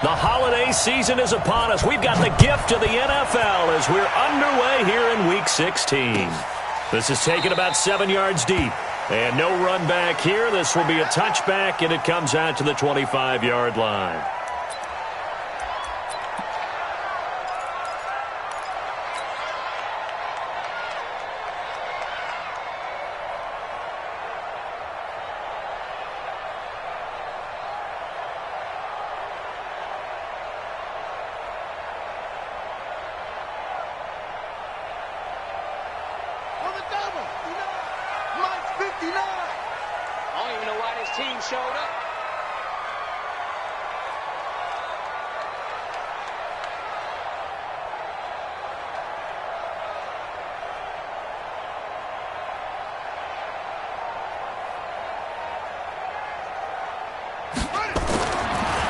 The holiday season is upon us. We've got the gift of the NFL as we're underway here in Week 16. This is taken about 7 yards deep. And no run back here. This will be a touchback, and it comes out to the 25-yard line.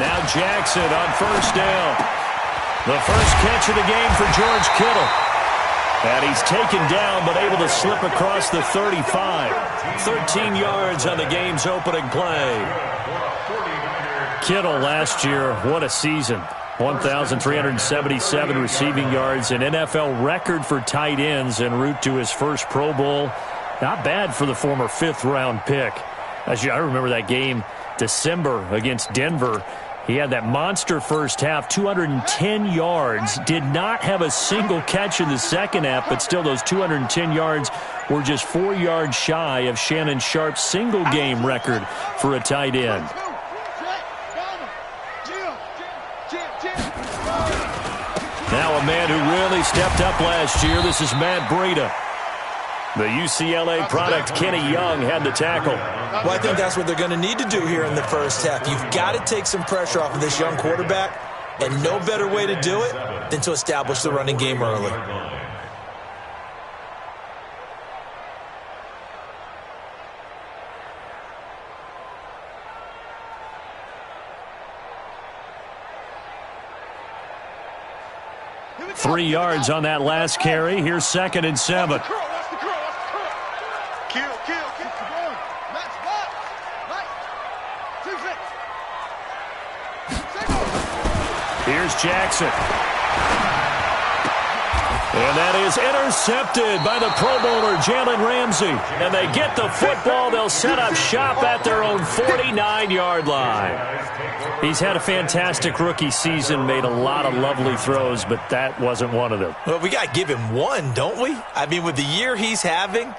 Now Jackson on first down. The first catch of the game for George Kittle. And he's taken down but able to slip across the 35. 13 yards on the game's opening play. Kittle last year, what a season. 1,377 receiving yards, an NFL record for tight ends en route to his first Pro Bowl. Not bad for the former fifth-round pick. I remember that game, December against Denver. He had that monster first half, 210 yards, did not have a single catch in the second half, but still those 210 yards were just 4 yards shy of Shannon Sharp's single-game record for a tight end. Now a man who really stepped up last year, this is Matt Breida. The UCLA product, Kenny Young, had the tackle. Well, I think that's what they're going to need to do here in the first half. You've got to take some pressure off of this young quarterback, and no better way to do it than to establish the running game early. Three yards on that last carry. Here's 2nd and 7. Here's Jackson. And that is intercepted by the Pro Bowler, Jalen Ramsey. And they get the football. They'll set up shop at their own 49-yard line. He's had a fantastic rookie season, made a lot of lovely throws, but that wasn't one of them. Well, we got to give him one, don't we? I mean, with the year he's having,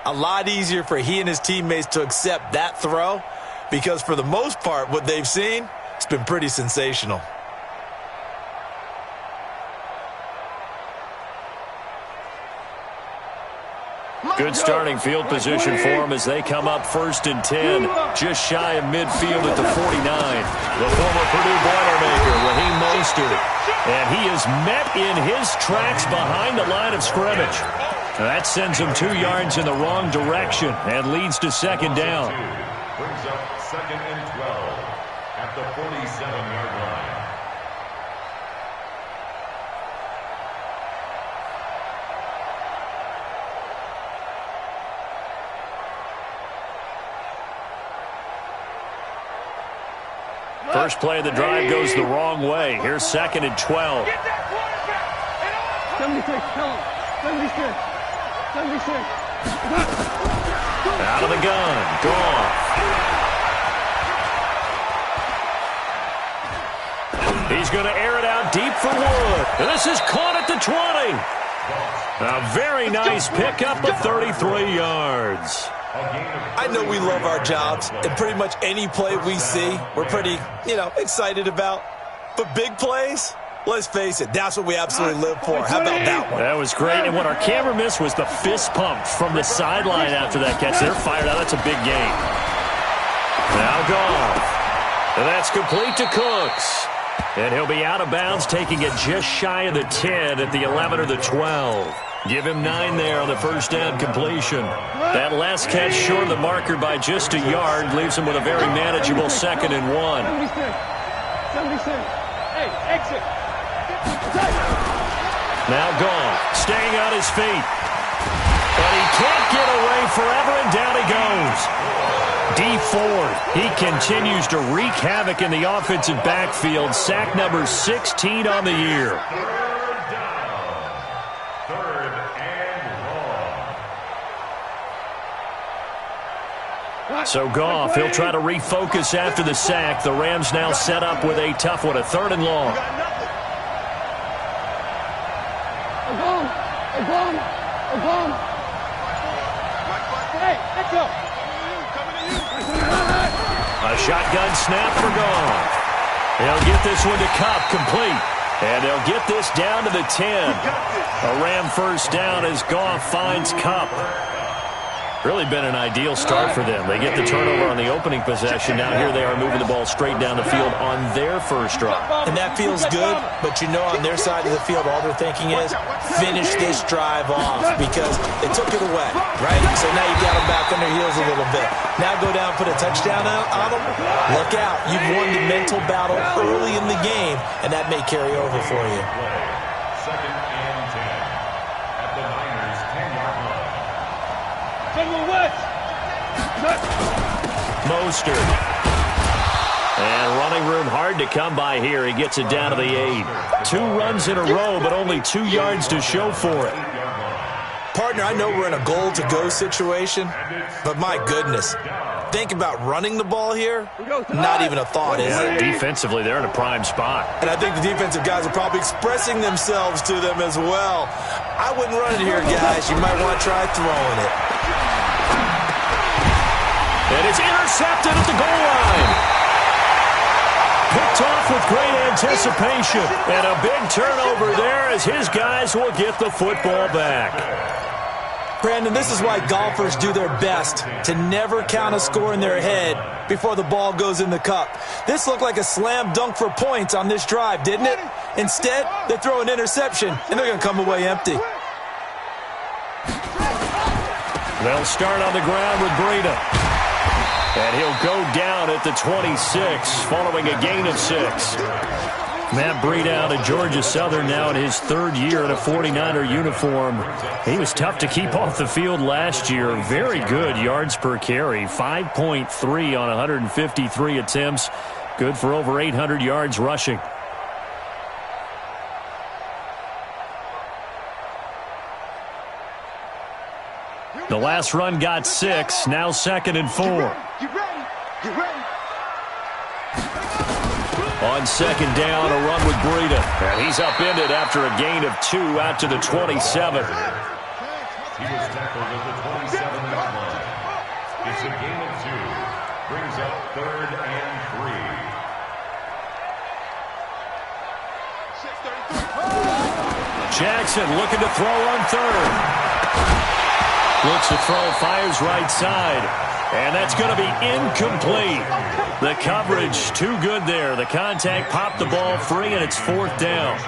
a lot easier for he and his teammates to accept that throw, because for the most part, what they've seen, it's been pretty sensational. Good starting field position for them as they come up 1st and 10, just shy of midfield at the 49. The former Purdue Boilermaker, Raheem Mostert, and he is met in his tracks behind the line of scrimmage. That sends him 2 yards in the wrong direction and leads to 2nd down. Brings up 2nd and 12 at the 47-yard line. First play of the drive goes the wrong way. Here's 2nd and 12. 76, tell him. 76. 76. Out of the gun. Gone. He's going to air it out deep for Wood. And this is caught at the 20. A very nice pickup of 33 yards. I know we love our jobs, and pretty much any play we see, we're pretty, excited about. But big plays, let's face it, that's what we absolutely live for. How about that one? That was great, and what our camera missed was the fist pump from the sideline after that catch. They're fired out. That's a big gain. Now gone. And that's complete to Cooks. And he'll be out of bounds, taking it just shy of the 10 at the 11 or the 12. Give him 9 there on the first down completion. That last catch short of the marker by just a yard leaves him with a very manageable 2nd and 1. 76. 76. Hey, exit. Now gone, staying on his feet. And he can't get away forever, and down he goes. D Ford, he continues to wreak havoc in the offensive backfield. Sack number 16 on the year. Third and long. So Goff, he'll try to refocus after the sack. The Rams now set up with a tough one, a 3rd and long. Hey, let's go. A shotgun snap for Goff. He'll get this one to Kupp, complete. And they'll get this down to the 10. A Ram first down as Goff finds Kupp. Really been an ideal start for them. They get the turnover on the opening possession. Now here they are moving the ball straight down the field on their first drive. And that feels good, but you know on their side of the field, all they're thinking is finish this drive off because they took it away, right? So now you got them back on their heels a little bit. Now go down, put a touchdown on them. Look out. You've won the mental battle early in the game, and that may carry over for you. Second and 10 at the Niners' 10-yard line. Mostert. And running room hard to come by here. He gets it down to the 8. 2 runs in a row, but only 2 yards to show for it. Partner, I know we're in a goal-to-go situation, but my goodness. Think about running the ball here. Not even a thought, is it? Defensively, they're in a prime spot. And I think the defensive guys are probably expressing themselves to them as well. I wouldn't run it here, guys. You might want to try throwing it. And it's intercepted at the goal line. Picked off with great anticipation. And a big turnover there as his guys will get the football back. Brandon, this is why golfers do their best to never count a score in their head before the ball goes in the cup. This looked like a slam dunk for points on this drive, didn't it? Instead, they throw an interception, and they're going to come away empty. They'll start on the ground with Breida. And he'll go down at the 26 following a gain of 6. Matt Breida out of Georgia Southern now in his 3rd year in a 49er uniform. He was tough to keep off the field last year. Very good yards per carry. 5.3 on 153 attempts. Good for over 800 yards rushing. The last run got 6. Now 2nd and 4. Get ready. Get ready. On 2nd down, a run with Breida. And he's upended after a gain of 2 out to the 27. He was tackled at the 27-yard line. It's a gain of 2. Brings up 3rd and 3. Jackson looking to throw on 3rd. Looks to throw, fires right side. And that's going to be incomplete. The coverage too good there. The contact popped the ball free, and it's 4th down.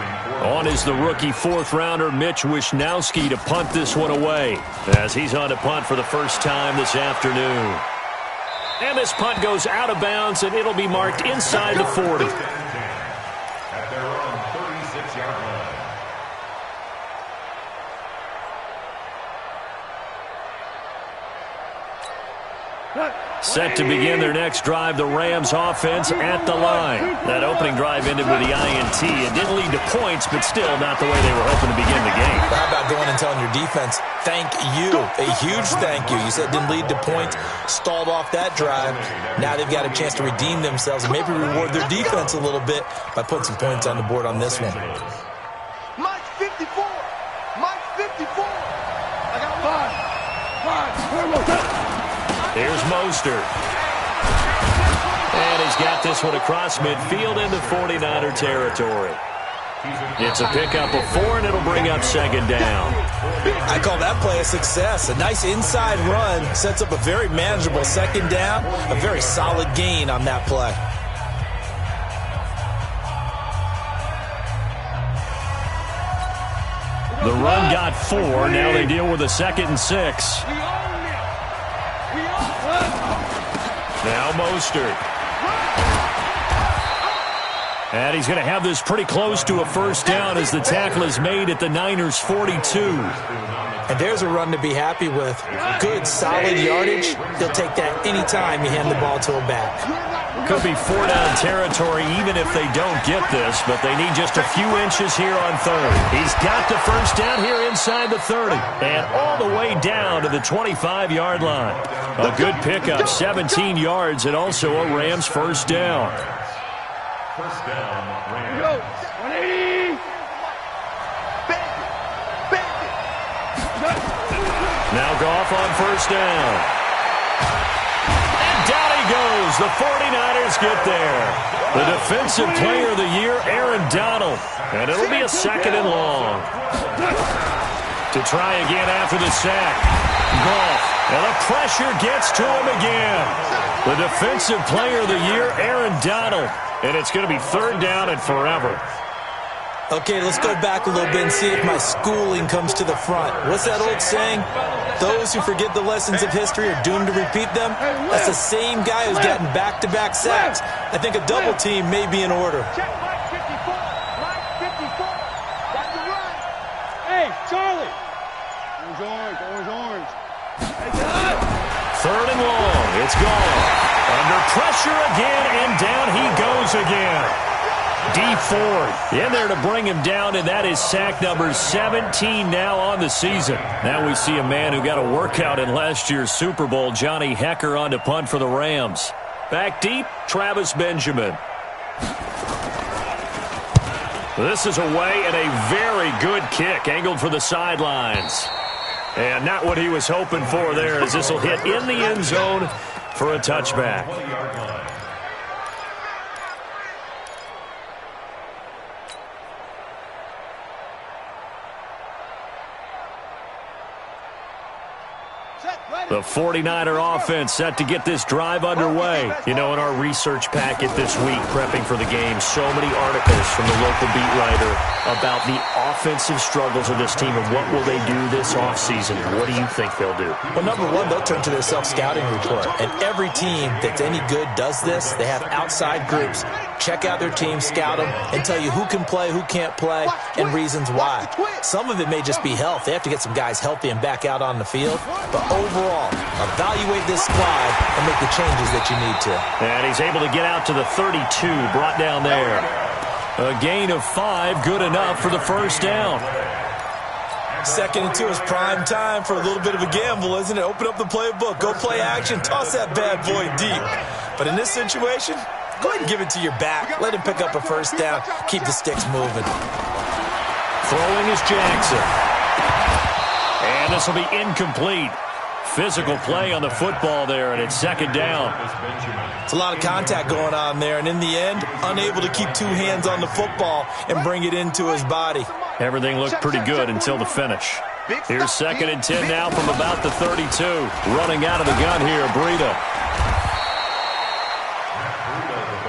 On is the rookie 4th-rounder Mitch Wishnowsky to punt this one away as he's on to punt for the first time this afternoon. And this punt goes out of bounds, and it'll be marked inside the 40. At their own 36-yard line. Set to begin their next drive, the Rams offense at the line. That opening drive ended with the INT. It didn't lead to points, but still not the way they were hoping to begin the game. How about going and telling your defense, thank you, a huge thank you. You said it didn't lead to points, stalled off that drive. Now they've got a chance to redeem themselves and maybe reward their defense a little bit by putting some points on the board on this one. Mike 54. Mike 54. I got 5. Here's Mostert. And he's got this one across midfield into 49er territory. It's a pickup of 4, and it'll bring up 2nd down. I call that play a success. A nice inside run sets up a very manageable 2nd down. A very solid gain on that play. The run got 4. Now they deal with a 2nd and 6. Now Mostert. And he's going to have this pretty close to a first down as the tackle is made at the Niners' 42. And there's a run to be happy with. Good, solid yardage. He'll take that anytime you hand the ball to him back. Could be 4-down territory even if they don't get this, but they need just a few inches here on third. He's got the first down here inside the 30 and all the way down to the 25-yard line. A good pickup, 17 yards, and also a Rams first down. First down, Rams. 180. Now Goff on first down. And down he goes. The 49ers get there. The defensive player of the year, Aaron Donald. And it'll be a second and long. To try again after the sack. Goff. And the pressure gets to him again. The defensive player of the year, Aaron Donald. And it's going to be third down and forever. Okay, let's go back a little bit and see if my schooling comes to the front. What's that old saying? Those who forget the lessons of history are doomed to repeat them. That's the same guy who's gotten back-to-back sacks. I think a double team may be in order. Check Mike 54. Mike 54. Got the run. Hey, Charlie. Orange, orange. Third and long. It's gone. Under pressure again, and down he goes again. Deep Ford in there to bring him down, and that is sack number 17 now on the season. Now we see a man who got a workout in last year's Super Bowl, Johnny Hekker, on to punt for the Rams. Back deep, Travis Benjamin. This is away, and a very good kick, angled for the sidelines. And not what he was hoping for there, as this will hit in the end zone for a touchback. The 49er offense set to get this drive underway. You know, in our research packet this week, prepping for the game, so many articles from the local beat writer about the offensive struggles of this team and what will they do this offseason. What do you think they'll do? Well, number one, they'll turn to their self-scouting report. And every team that's any good does this. They have outside groups. Check out their team, scout them, and tell you who can play, who can't play, and reasons why. Some of it may just be health. They have to get some guys healthy and back out on the field. But overall, evaluate this squad and make the changes that you need to. And he's able to get out to the 32, brought down there. A gain of 5, good enough for the first down. 2nd and 2 is prime time for a little bit of a gamble, isn't it? Open up the playbook, go play action, toss that bad boy deep. But in this situation, go ahead and give it to your back. Let him pick up a first down. Keep the sticks moving. Throwing is Jackson. And this will be incomplete. Physical play on the football there, and it's second down. It's a lot of contact going on there, and in the end, unable to keep two hands on the football and bring it into his body. Everything looked pretty good until the finish. Here's 2nd and 10 now from about the 32. Running out of the gun here, Breida.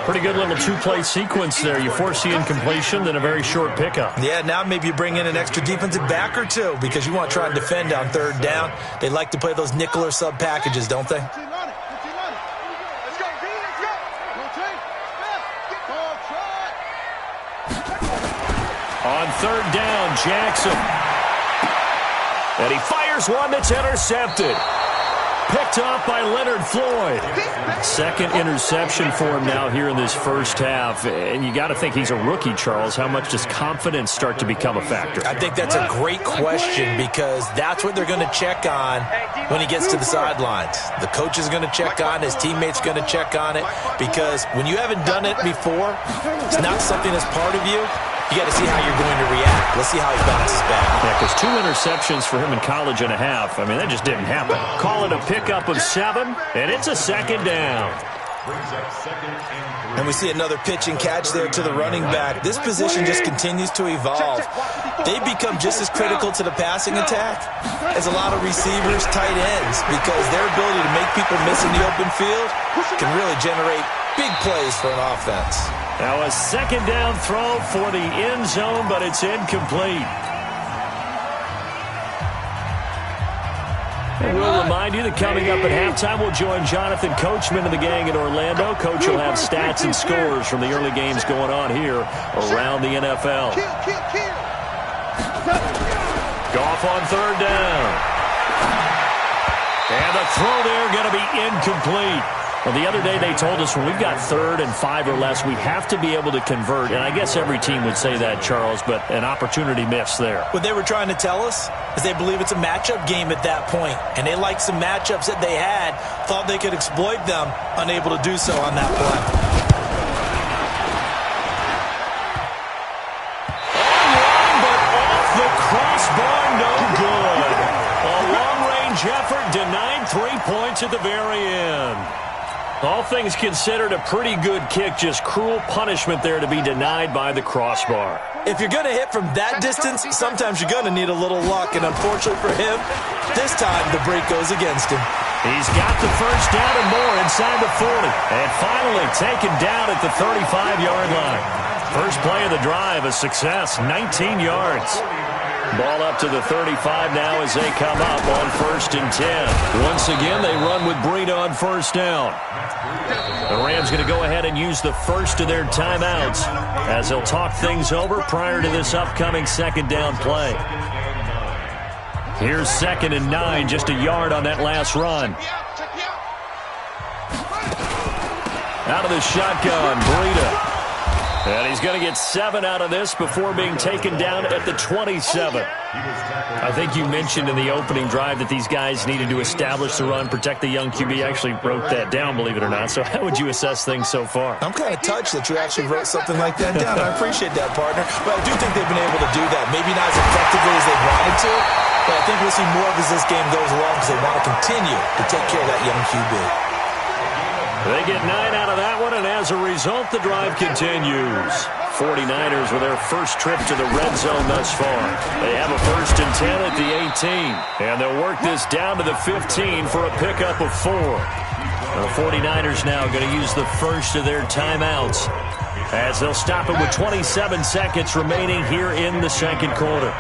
Pretty good little two-play sequence there. You force the incompletion, then a very short pickup. Yeah, now maybe you bring in an extra defensive back or two because you want to try and defend on 3rd down. They like to play those nickel or sub packages, don't they? On 3rd down, Jackson. And he fires one that's intercepted. Picked off by Leonard Floyd. 2nd interception for him now here in this first half. And you got to think he's a rookie, Charles. How much does confidence start to become a factor? I think that's a great question because that's what they're going to check on when he gets to the sidelines. The coach is going to check on, his teammates going to check on it because when you haven't done it before, it's not something that's part of you. You got to see how you're going to react. Let's see how he bounces back. Yeah, because 2 interceptions for him in college and a half. I mean, that just didn't happen. Call it a pickup of 7, and it's a second down. And we see another pitch and catch there to the running back. This position just continues to evolve. They become just as critical to the passing attack as a lot of receivers, tight ends, because their ability to make people miss in the open field can really generate big plays for an offense. Now a second down throw for the end zone, but it's incomplete. And we'll remind you that coming up at halftime, we'll join Jonathan Coachman and the gang in Orlando. Coach will have stats and scores from the early games going on here around the NFL. Off on third down. And the throw there going to be incomplete. Well, the other day they told us when we've got 3rd and 5 or less, we have to be able to convert. And I guess every team would say that, Charles, but an opportunity missed there. What they were trying to tell us is they believe it's a matchup game at that point. And they liked some matchups that they had, thought they could exploit them, unable to do so on that play. Online, but off the crossbar, no good. A long-range effort denied 3 points at the very end. All things considered, a pretty good kick, just cruel punishment there to be denied by the crossbar. If you're going to hit from that distance, sometimes you're going to need a little luck, and unfortunately for him, this time the break goes against him. He's got the first down and more inside the 40, and finally taken down at the 35-yard line. First play of the drive, a success, 19 yards. Ball up to the 35 now as they come up on 1st and 10. Once again, they run with Breida on first down. The Rams going to go ahead and use the first of their timeouts as they'll talk things over prior to this upcoming 2nd down play. Here's 2nd and 9, just a yard on that last run. Out of the shotgun, Breida. And he's going to get 7 out of this before being taken down at the 27. I think you mentioned in the opening drive that these guys needed to establish the run, protect the young QB. I actually wrote that down, believe it or not. So how would you assess things so far? I'm kind of touched that you actually wrote something like that down. I appreciate that, partner. But I do think they've been able to do that. Maybe not as effectively as they wanted to, but I think we'll see more of as this game goes along because they want to continue to take care of that young QB. They get 9 out of that one, and as a result, the drive continues. 49ers with their first trip to the red zone thus far. They have a 1st and 10 at the 18, and they'll work this down to the 15 for a pickup of 4. The 49ers now going to use the first of their timeouts as they'll stop it with 27 seconds remaining here in the 2nd quarter.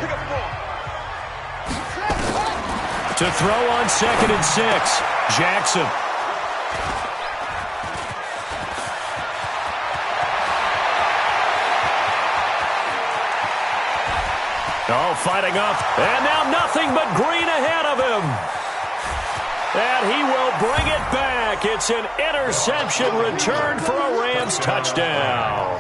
To throw on 2nd and 6, Jackson. Oh, fighting up, and now nothing but green ahead of him. And he will bring it back. It's an interception return for a Rams touchdown.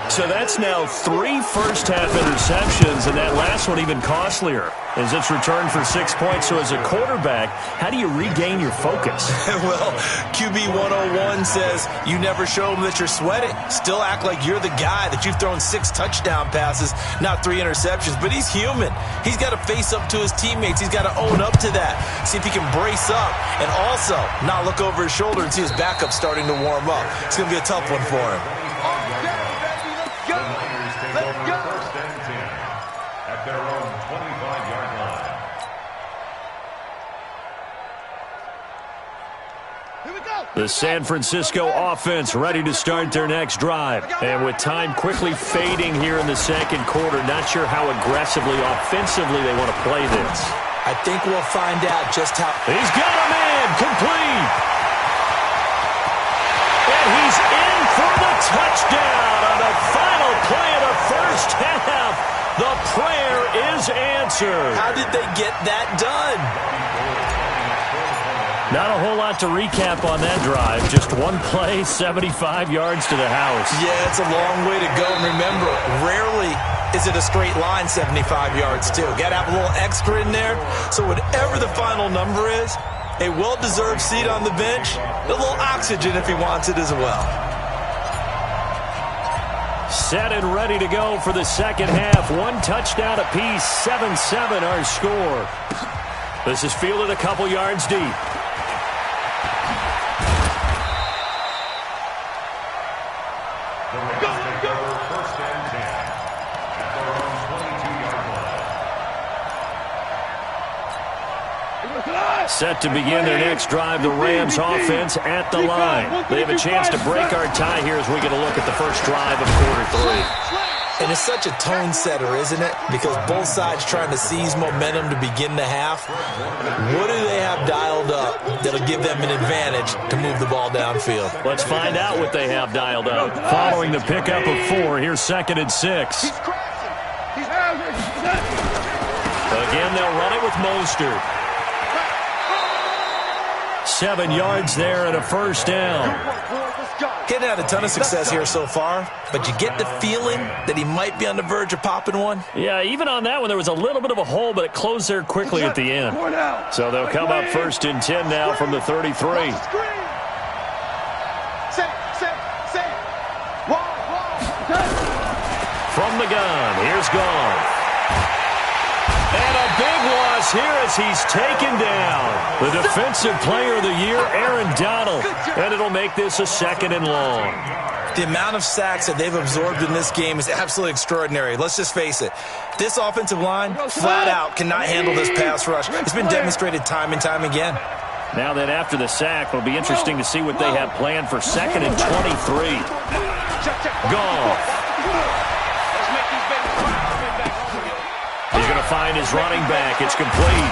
So that's now 3 first-half interceptions, and that last one even costlier as it's returned for 6 points. So as a quarterback, how do you regain your focus? Well, QB 101 says you never show them that you're sweating. Still act like you're the guy, that you've thrown 6 touchdown passes, not 3 interceptions. But he's human. He's got to face up to his teammates. He's got to own up to that. See if he can brace up and also not look over his shoulder and see his backup starting to warm up. It's going to be a tough one for him. The San Francisco offense ready to start their next drive. And with time quickly fading here in the 2nd quarter, not sure how aggressively, offensively they want to play this. I think we'll find out just how. He's got a man, complete. And he's in for the touchdown on the final play of the first half. The prayer is answered. How did they get that done? Not a whole lot to recap on that drive. Just one play, 75 yards to the house. Yeah, it's a long way to go. And remember, rarely is it a straight line 75 yards, too. Got to have a little extra in there. So whatever the final number is, a well-deserved seat on the bench, a little oxygen if he wants it as well. Set and ready to go for the 2nd half. 1 touchdown apiece, 7-7 our score. This is fielded a couple yards deep. Set to begin their next drive, the Rams offense at the line. They have a chance to break our tie here as we get a look at the first drive of quarter 3. And it's such a tone setter, isn't it? Because both sides trying to seize momentum to begin the half. What do they have dialed up that'll give them an advantage to move the ball downfield? Let's find out what they have dialed up. Following the pickup of 4, here's 2nd and 6. He's crashing. He's Again, they'll run it with Mostert. 7 yards there and a first down. Getting had a ton of success here so far, but you get the feeling that he might be on the verge of popping one. Yeah, even on that one, there was a little bit of a hole, but it closed there quickly at the end. So they'll come up 1st and 10 now from the 33. From the gun, here's Goff. And a big loss here as he's taken down. The Defensive Player of the Year, Aaron Donald. And it'll make this a 2nd and long. The amount of sacks that they've absorbed in this game is absolutely extraordinary. Let's just face it. This offensive line, flat out, cannot handle this pass rush. It's been demonstrated time and time again. Now then, after the sack, it'll be interesting to see what they have planned for 2nd and 23. Goff. He's going to find his running back. It's complete.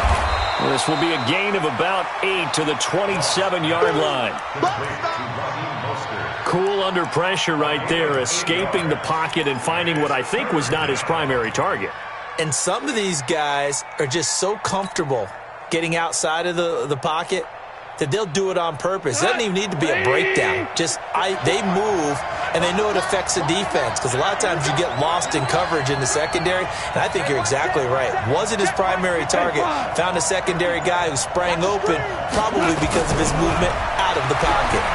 This will be a gain of about 8 to the 27-yard line. Cool under pressure right there, escaping the pocket and finding what I think was not his primary target. And some of these guys are just so comfortable getting outside of the pocket that they'll do it on purpose. It doesn't even need to be a breakdown. They move, and they know it affects the defense because a lot of times you get lost in coverage in the secondary, and I think you're exactly right. Wasn't his primary target. Found a secondary guy who sprang open, probably because of his movement out of the pocket.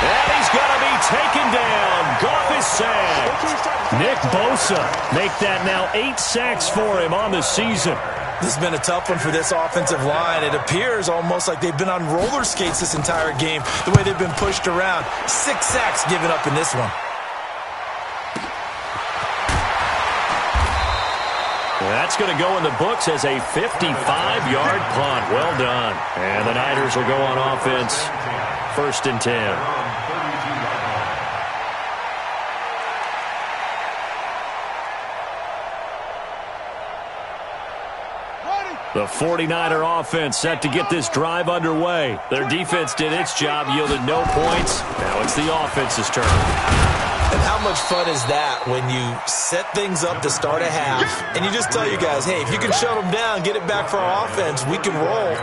And he's going to be taken down. Goff is sacked. Nick Bosa make that now 8 sacks for him on the season. This has been a tough one for this offensive line. It appears almost like they've been on roller skates this entire game, the way they've been pushed around. 6 sacks given up in this one. That's going to go in the books as a 55-yard punt. Well done. And the Niners will go on offense. 1st and 10. The 49er offense set to get this drive underway. Their defense did its job, yielded no points. Now it's the offense's turn. And how much fun is that when you set things up to start a half, and you just tell you guys, hey, if you can shut them down, get it back for our offense, we can roll.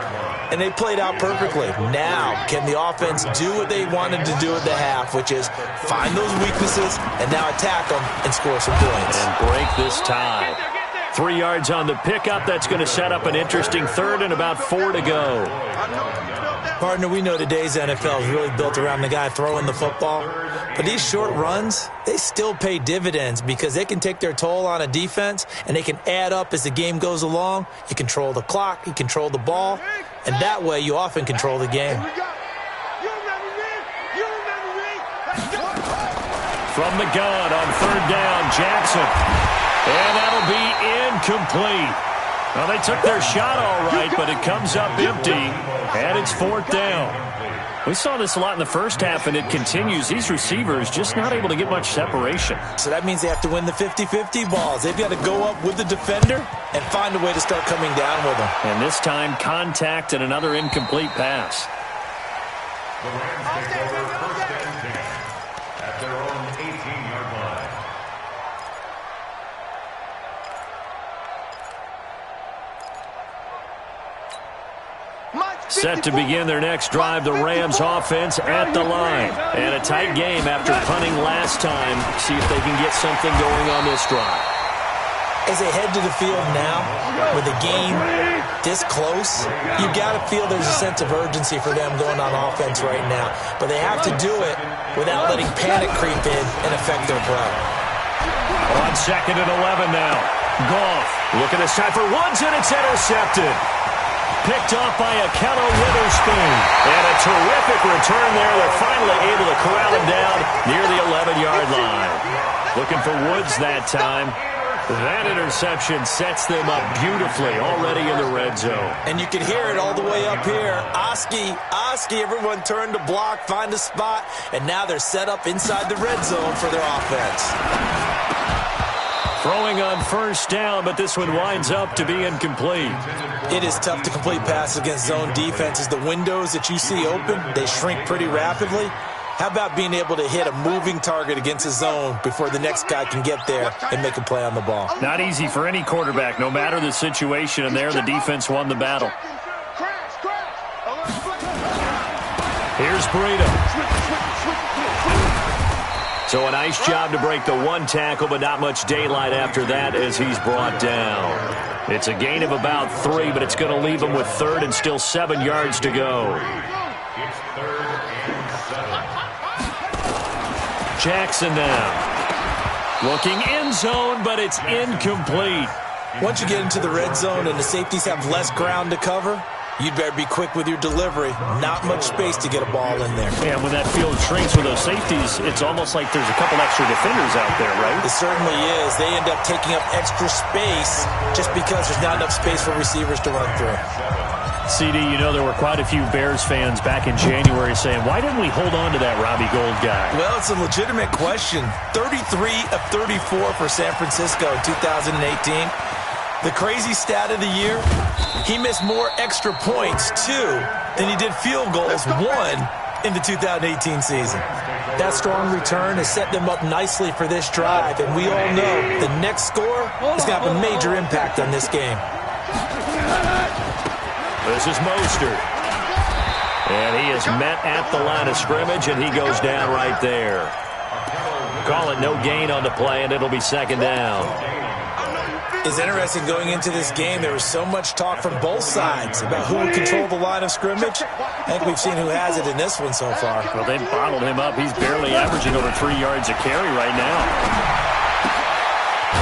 And they played out perfectly. Now, can the offense do what they wanted to do at the half, which is find those weaknesses and now attack them and score some points. And break this tie. 3 yards on the pickup. That's going to set up an interesting 3rd and about 4 to go. Partner, we know today's NFL is really built around the guy throwing the football. But these short runs, they still pay dividends because they can take their toll on a defense and they can add up as the game goes along. You control the clock, you control the ball, and that way you often control the game. From the gun on 3rd down, Jackson. And that'll be incomplete. Well, they took their shot all right, but it comes up empty, and it's 4th down. We saw this a lot in the first half, and it continues. These receivers just not able to get much separation. So that means they have to win the 50-50 balls. They've got to go up with the defender and find a way to start coming down with them. And this time, contact and another incomplete pass. The Rams take over 1st and 10 at their own 18-yard line. Set to begin their next drive, the Rams offense at the line. And a tight game after punting last time. See if they can get something going on this drive. As they head to the field now, with the game this close, you got to feel there's a sense of urgency for them going on offense right now. But they have to do it without letting panic creep in and affect their play. On 2nd and 11 now. Goff looking this time for Woods, and it's intercepted. Picked off by Akello Witherspoon. And a terrific return there. They're finally able to corral him down near the 11-yard line. Looking for Woods that time. That interception sets them up beautifully already in the red zone. And you can hear it all the way up here. Oski, everyone turned to block, find a spot, and now they're set up inside the red zone for their offense. Throwing on 1st down, but this one winds up to be incomplete. It is tough to complete passes against zone defenses. The windows that you see open, they shrink pretty rapidly. How about being able to hit a moving target against his zone before the next guy can get there and make a play on the ball? Not easy for any quarterback, no matter the situation, and there the defense won the battle. Here's Breida. So a nice job to break the one tackle, but not much daylight after that as he's brought down. It's a gain of about 3, but it's going to leave him with 3rd and still 7 yards to go. It's 3rd and 7. Jackson now. Looking end zone, but it's incomplete. Once you get into the red zone and the safeties have less ground to cover, you'd better be quick with your delivery. Not much space to get a ball in there. And when that field shrinks with those safeties, it's almost like there's a couple extra defenders out there, right? It certainly is. They end up taking up extra space just because there's not enough space for receivers to run through. CD, you know there were quite a few Bears fans back in January saying, why didn't we hold on to that Robbie Gould guy? Well, it's a legitimate question. 33 of 34 for San Francisco in 2018. The crazy stat of the year, he missed more extra points, 2, than he did field goals, 1, in the 2018 season. That strong return has set them up nicely for this drive, and we all know the next score is going to have a major impact on this game. This is Mostert. And he is met at the line of scrimmage, and he goes down right there. Call it no gain on the play, and it'll be 2nd down. It's interesting going into this game. There was so much talk from both sides about who would control the line of scrimmage. I think we've seen who has it in this one so far. Well, they've bottled him up. He's barely averaging over 3 yards a carry right now.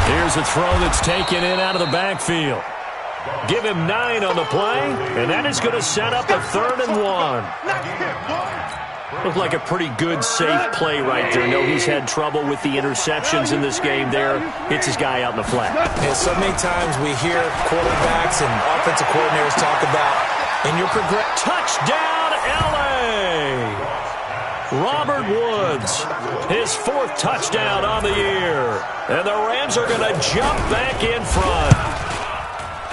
Here's a throw that's taken in out of the backfield. Give him 9 on the play, and that is going to set up a 3rd and 1. Looked like a pretty good, safe play right there. No, he's had trouble with the interceptions in this game there. Hits his guy out in the flat. And so many times we hear quarterbacks and offensive coordinators talk about in your progression. Touchdown, L.A. Robert Woods, his 4th touchdown on the year. And the Rams are going to jump back in front.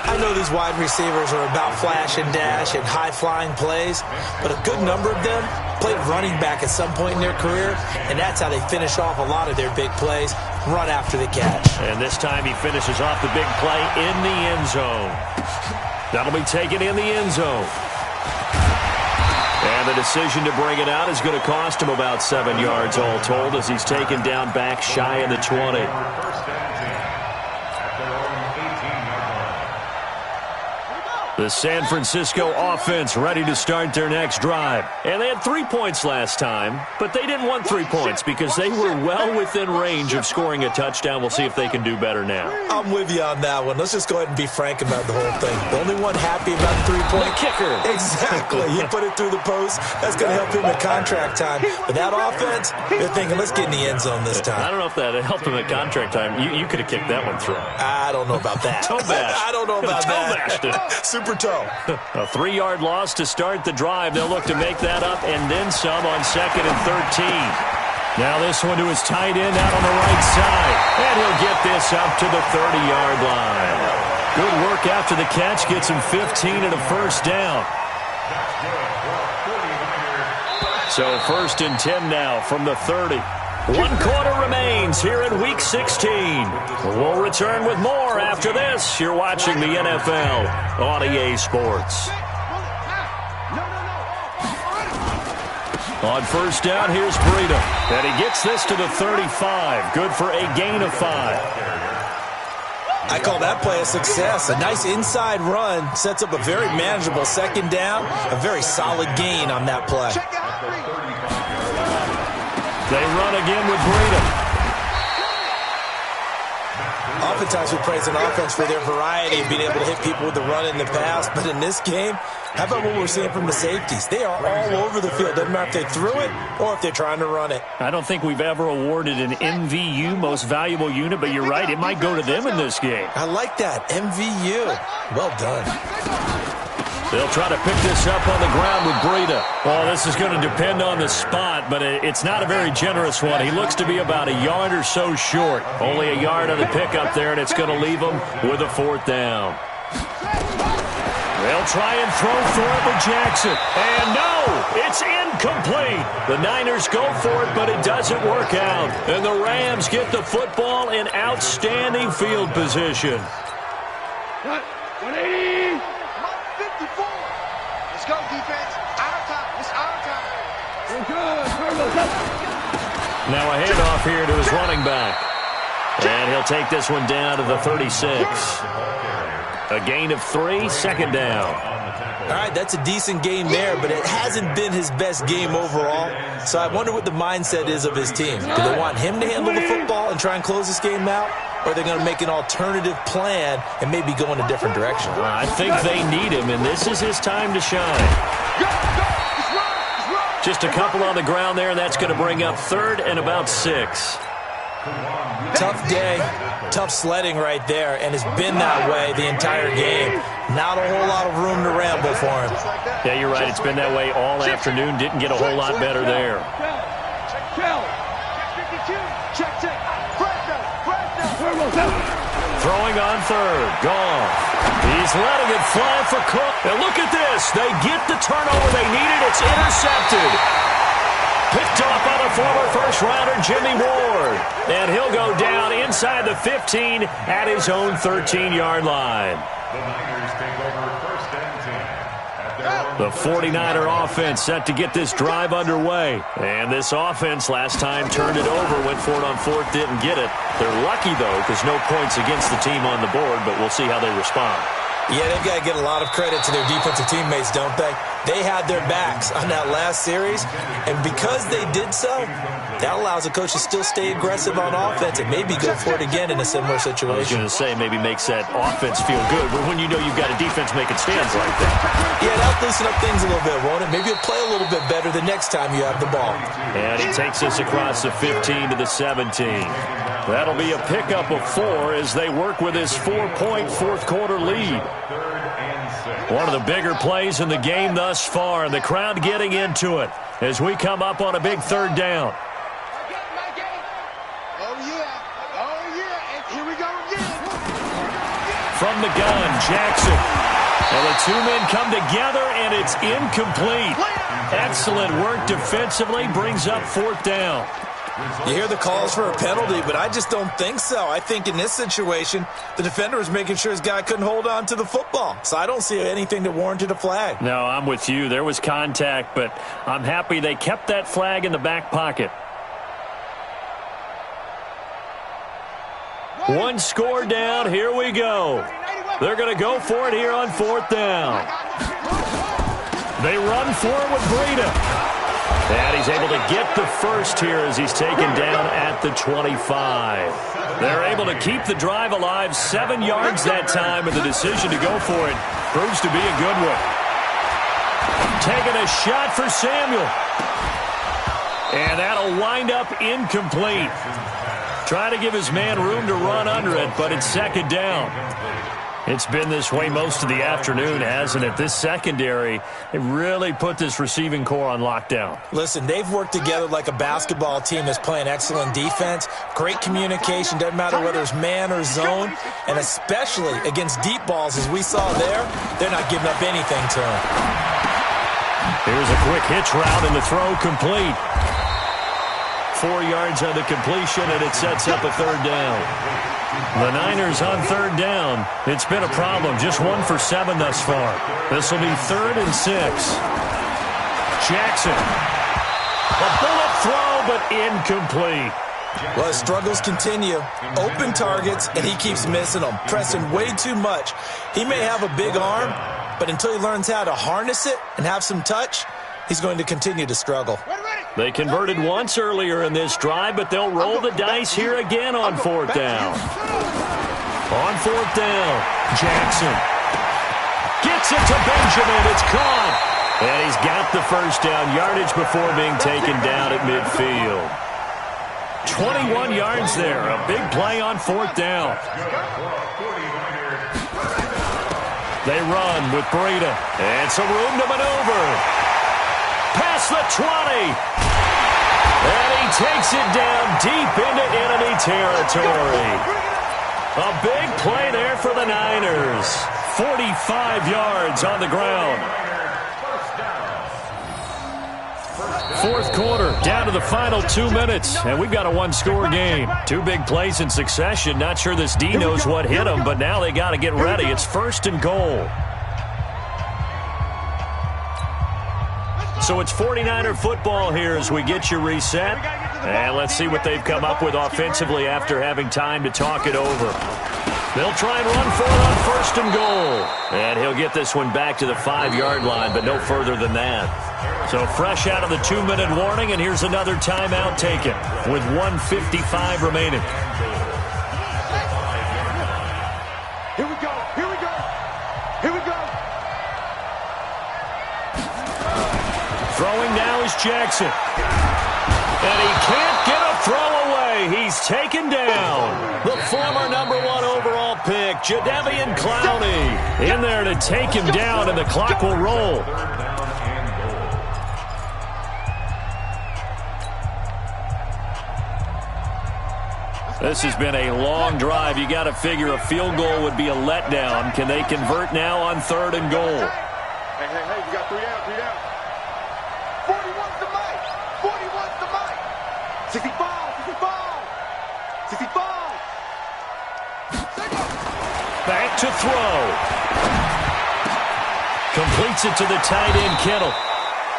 I know these wide receivers are about flash and dash and high-flying plays, but a good number of them played running back at some point in their career, and that's how they finish off a lot of their big plays, run after the catch. And this time he finishes off the big play in the end zone. That'll be taken in the end zone. And the decision to bring it out is going to cost him about 7 yards all told as he's taken down back shy of the 20. The San Francisco offense ready to start their next drive. And they had 3 points last time, but they didn't want 3 points because they were well within range of scoring a touchdown. We'll see if they can do better now. I'm with you on that one. Let's just go ahead and be frank about the whole thing. The only one happy about the 3-point kicker. Exactly. He put it through the post. That's going to help him at contract time. But that offense, they're thinking, let's get in the end zone this time. I don't know if that helped him at contract time. You could have kicked that one through. I don't know about that. Toe bash. I don't know about Toe that. bashed it. Super toe. A 3-yard loss to start the drive. They'll look to make that up and then some on 2nd and 13. Now this one to his tight end out on the right side. And he'll get this up to the 30-yard line. Good work after the catch. Gets him 15 and a 1st down. So 1st and 10 now from the 30. 1 quarter remains here in Week 16. We'll return with more after this. You're watching the NFL on EA Sports. On 1st down, here's Breida. And he gets this to the 35. Good for a gain of 5. I call that play a success. A nice inside run sets up a very manageable 2nd down. A very solid gain on that play. They run again with Breida. Oftentimes we praise an offense for their variety of being able to hit people with the run in the pass. But in this game, how about what we're seeing from the safeties? They are all over the field. Doesn't matter if they threw it or if they're trying to run it. I don't think we've ever awarded an MVU, most valuable unit, but you're right. It might go to them in this game. I like that. MVU. Well done. They'll try to pick this up on the ground with Breida. Well, this is going to depend on the spot, but it's not a very generous one. He looks to be about a yard or so short. Only a yard on the pickup there, and it's going to leave him with a 4th down. They'll try and throw for it with Jackson. And no, it's incomplete. The Niners go for it, but it doesn't work out. And the Rams get the football in outstanding field position. 180. 54. Let's go, defense. Our time. It's our time. We're good. Now a handoff here to his running back. And he'll take this one down to the 36. A gain of 3, second down. All right, that's a decent game there, but it hasn't been his best game overall. So I wonder what the mindset is of his team. Do they want him to handle the football and try and close this game out? Or are they going to make an alternative plan and maybe go in a different direction? I think they need him, and this is his time to shine. Just a couple on the ground there, and that's going to bring up 3rd and about 6. Tough day, tough sledding right there, and it's been that way the entire game. Not a whole lot of room to ramble for him. Yeah, you're right. It's been that way all afternoon. Didn't get a whole lot better there. Throwing on 3rd. Goff. He's letting it fly for Cook. And look at this. They get the turnover they needed. It's intercepted. Picked off by the former first-rounder Jimmy Ward. And he'll go down inside the 15 at his own 13-yard line. The Niners take over 1st and 10. The 49er offense set to get this drive underway. And this offense last time turned it over, went for it on 4th, didn't get it. They're lucky, though, because no points against the team on the board, but we'll see how they respond. Yeah, they've got to get a lot of credit to their defensive teammates, don't they? They had their backs on that last series, and because they did so, that allows the coach to still stay aggressive on offense and maybe go for it again in a similar situation. I was going to say maybe makes that offense feel good, but when you know you've got a defense making stands like that. Yeah, that'll loosen up things a little bit, won't it? Maybe you'll play a little bit better the next time you have the ball. And he takes us across the 15 to the 17. That'll be a pickup of 4 as they work with his 4-point fourth-quarter lead. One of the bigger plays in the game thus far, and the crowd getting into it as we come up on a big 3rd down. Oh, yeah. And here we go again. From the gun, Jackson. And the 2 men come together, and it's incomplete. Excellent work defensively, brings up 4th down. You hear the calls for a penalty, but I just don't think so. I think in this situation, the defender was making sure his guy couldn't hold on to the football. So I don't see anything that warranted a flag. No, I'm with you. There was contact, but I'm happy they kept that flag in the back pocket. One score down. Here we go. They're going to go for it here on 4th down. They run for it with Breida. And he's able to get the first here as he's taken down at the 25. They're able to keep the drive alive, 7 yards that time, and the decision to go for it proves to be a good one. Taking a shot for Samuel. And that'll wind up incomplete. Trying to give his man room to run under it, but it's 2nd down. It's been this way most of the afternoon, hasn't it? This secondary, it really put this receiving core on lockdown. Listen, they've worked together like a basketball team that's playing excellent defense. Great communication, doesn't matter whether it's man or zone. And especially against deep balls, as we saw there, they're not giving up anything to them. Here's a quick hitch route, and the throw complete. 4 yards on the completion, and it sets up a 3rd down. The Niners on 3rd down. It's been a problem. Just 1 for 7 thus far. This will be 3rd and 6. Jackson. A bullet throw, but incomplete. Well, his struggles continue. Open targets, and he keeps missing them. Pressing way too much. He may have a big arm, but until he learns how to harness it and have some touch, he's going to continue to struggle. They converted once earlier in this drive, but they'll roll the dice here again on 4th down. On 4th down, Jackson gets it to Benjamin. It's caught. And he's got the first down yardage before being taken down at midfield. 21 yards there. A big play on 4th down. They run with Breida. And some room to maneuver. Past the 20. And he takes it down deep into enemy territory. A big play there for the Niners. 45 yards on the ground. Fourth quarter, down to the final 2 minutes, and we've got a one-score game. Two big plays in succession. Not sure this D knows what hit them, but now they got to get ready. It's 1st and goal. So it's 49er football here as we get you reset. And let's see what they've come up with offensively after having time to talk it over. They'll try and run for it on 1st and goal. And he'll get this one back to the 5-yard line, but no further than that. So fresh out of the 2-minute warning, and here's another timeout taken with 1:55 remaining. Here we go. Here we go. Here we go. Throwing now is Jackson. And he can't get a throw away. He's taken down. The former #1 overall pick, Jadeveon Clowney, in there to take him down, and the clock will roll. This has been a long drive. You got to figure a field goal would be a letdown. Can they convert now on 3rd and goal? Hey, you got 3 down, 3 down. 41's the mic. 41's the mic. 65, 65. 65. Back to throw. Completes it to the tight end, Kittle.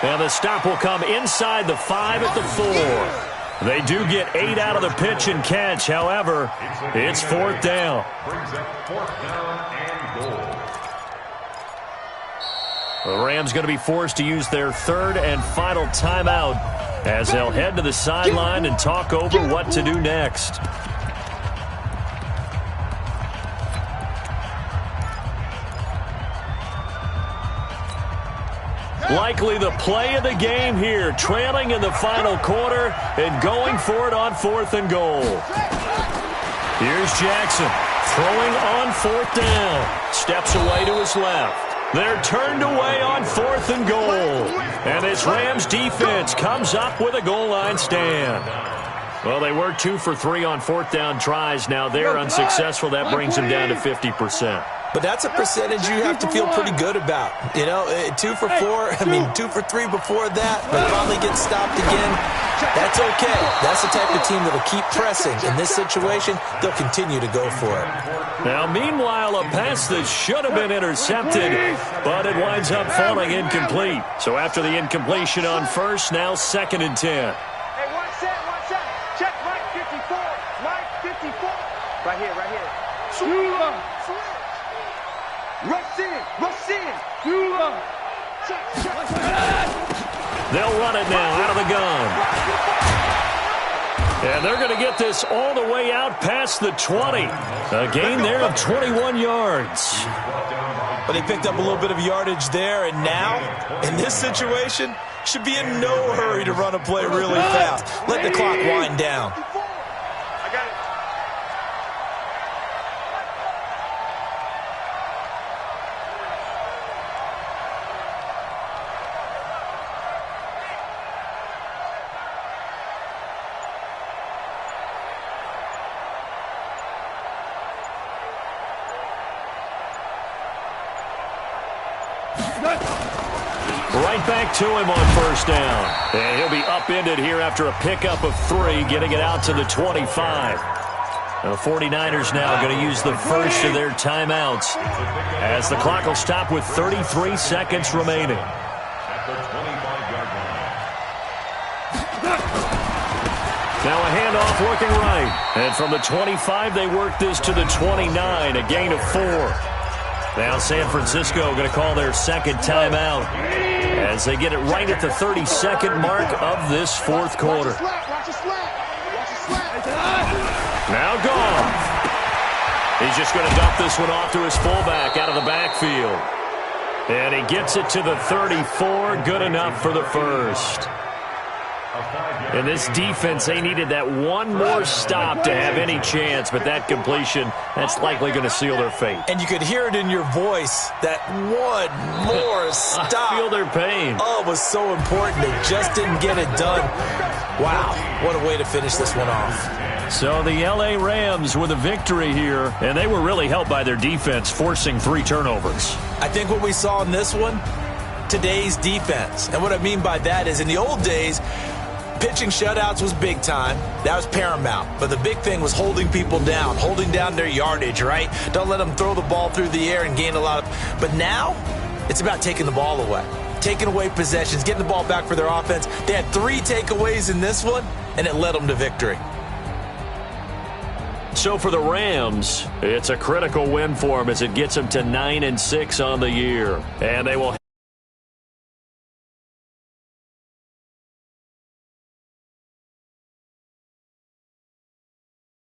And the stop will come inside the 5 at the 4. They do get 8 out of the pitch and catch. However, it's 4th down. The Rams going to be forced to use their 3rd and final timeout as they'll head to the sideline and talk over what to do next. Likely the play of the game here, trailing in the final quarter and going for it on 4th and goal. Here's Jackson throwing on 4th down. Steps away to his left. They're turned away on 4th and goal. And this Rams defense comes up with a goal line stand. Well, they were 2 for 3 on 4th down tries. Now they're unsuccessful. That brings them down to 50%. But that's a percentage you have to feel pretty good about. You know, 2 for 4, 2 for 3 before that, but finally get stopped again. That's okay. That's the type of team that will keep pressing. In this situation, they'll continue to go for it. Now, meanwhile, a pass that should have been intercepted, but it winds up falling incomplete. So after the incompletion on 1st, now 2nd and 10. Hey, one set. Check Mike 54. Mike 54. Right here. Rush in. They'll run it now out of the gun. And they're going to get this all the way out past the 20. A gain there of 21 yards. But they picked up a little bit of yardage there, and now, in this situation, should be in no hurry to run a play really fast. Let the clock wind down. I got it. Right back to him on 1st down. And he'll be upended here after a pickup of 3, getting it out to the 25. The 49ers now going to use the first of their timeouts as the clock will stop with 33 seconds remaining. Now a handoff working right. And from the 25, they work this to the 29, a gain of 4. Now San Francisco going to call their 2nd timeout as they get it right at the 32nd mark of this 4th quarter. Now Goff. He's just going to dump this one off to his fullback out of the backfield. And he gets it to the 34, good enough for the first. In this defense, they needed that one more stop to have any chance, but that completion, that's likely going to seal their fate. And you could hear it in your voice, that one more stop. I feel their pain. Oh, it was so important. They just didn't get it done. Wow, what a way to finish this one off. So the L.A. Rams with a victory here, and they were really helped by their defense, forcing 3 turnovers. I think what we saw in this one, today's defense. And what I mean by that is in the old days, pitching shutouts was big time. That was paramount. But the big thing was holding people down, holding down their yardage, right? Don't let them throw the ball through the air and gain a lot of... But now, it's about taking the ball away. Taking away possessions, getting the ball back for their offense. They had 3 takeaways in this one, and it led them to victory. So for the Rams, it's a critical win for them as it gets them to 9-6 on the year. And they will